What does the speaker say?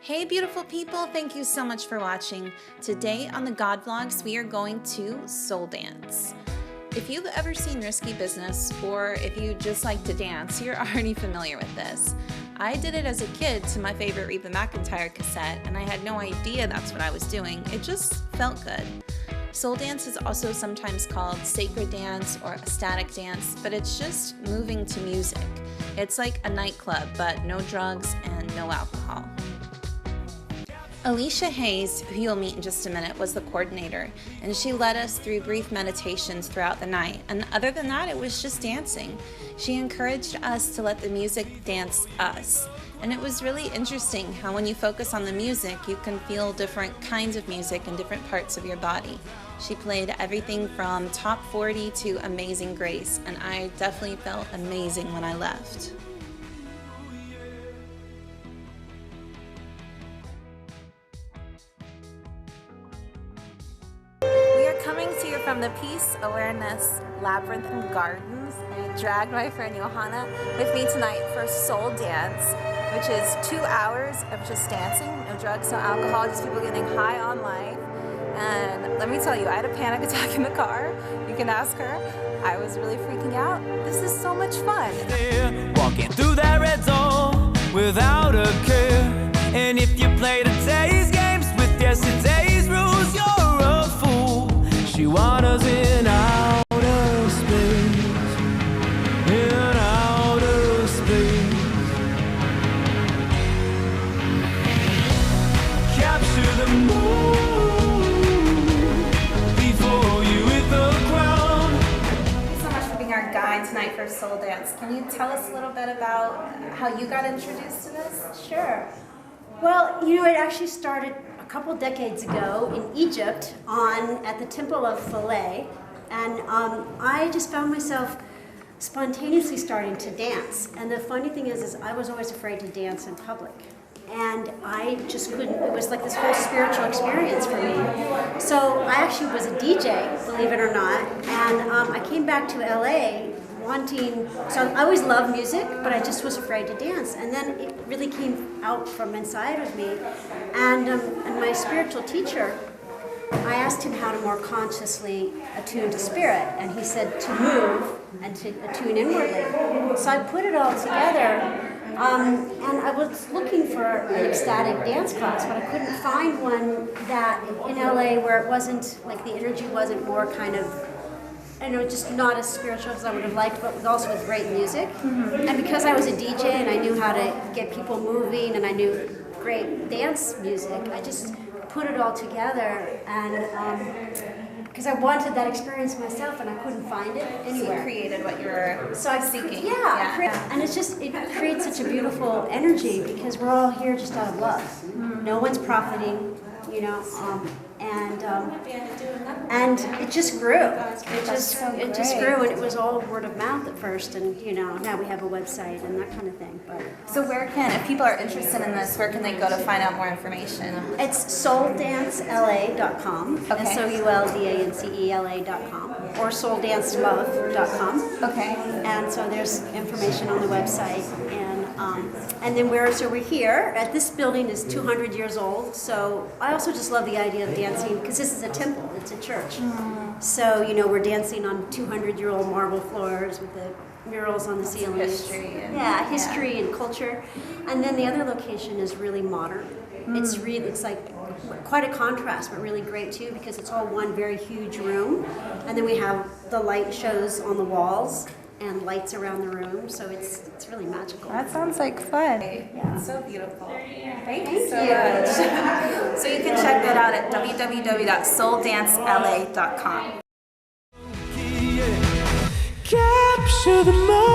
Hey beautiful people, thank you so much for watching. Today on the God Vlogs, we are going to soul dance. If you've ever seen Risky Business, or if you just like to dance, you're already familiar with this. I did it as a kid to my favorite Reba McEntire cassette, and I had no idea that's what I was doing. It just felt good. Soul dance is also sometimes called sacred dance or ecstatic dance, but it's just moving to music. It's like a nightclub, but no drugs and no alcohol. Alicia Hayes, who you'll meet in just a minute, was the coordinator, and she led us through brief meditations throughout the night. And other than that, it was just dancing. She encouraged us to let the music dance us. And it was really interesting how when you focus on the music, you can feel different kinds of music in different parts of your body. She played everything from Top 40 to Amazing Grace, and I definitely felt amazing when I left. Coming to you from the Peace Awareness Labyrinth and Gardens. I dragged my friend Johanna with me tonight for Soul Dance, which is 2 hours of just dancing, no drugs, no alcohol, just people getting high on life. And let me tell you, I had a panic attack in the car. You can ask her. I was really freaking out. This is so much fun. Walking through that red zone without a care. And if you play today's games with yesterday's rules, you're a fool. She wanders in outer space, in outer space. Capture the moon before you hit the ground. Thank you so much for being our guide tonight for Soul Dance. Can you tell us a little bit about how you got introduced to this? Sure. Well, you know, it actually started a couple decades ago in Egypt at the Temple of Philae, and I just found myself spontaneously starting to dance. And the funny thing is I was always afraid to dance in public, and I just couldn't. It was like this whole spiritual experience for me. So I actually was a DJ, believe it or not, and I came back to LA so I always loved music, but I just was afraid to dance. And then it really came out from inside of me. And my spiritual teacher, I asked him how to more consciously attune to spirit, and he said to move and to attune inwardly. So I put it all together, and I was looking for an ecstatic dance class, but I couldn't find one that in LA where it wasn't, like the energy wasn't more kind of, I know, just not as spiritual as I would have liked, but also with great music. Mm-hmm. And because I was a DJ and I knew how to get people moving and I knew great dance music, I just put it all together, and because I wanted that experience myself and I couldn't find it anywhere. So you created what you were seeking. Yeah. And it creates such a beautiful energy because we're all here just out of love. Mm-hmm. No one's profiting, you know, and it just grew. It just grew, and it was all word of mouth at first, and you know, now we have a website and that kind of thing. But so if people are interested in this, where can they go to find out more information? It's SoulDanceLA.com, okay. SoulDancela.com, or SoulDanceLove.com. Okay. And so there's information on the website, and then we're here. This building is 200 years old, so I also just love the idea of dancing because this is a temple, it's a church. Mm. So, you know, we're dancing on 200-year-old marble floors with the murals on the ceiling. History. History and culture. And then the other location is really modern. Mm. It's like quite a contrast, but really great too because it's all one very huge room. And then we have the light shows on the walls and lights around the room, so it's really magical. That sounds like fun. Yeah. It's so beautiful. Thank you so much. So you can check that out at www.souldancela.com. Capture the moment.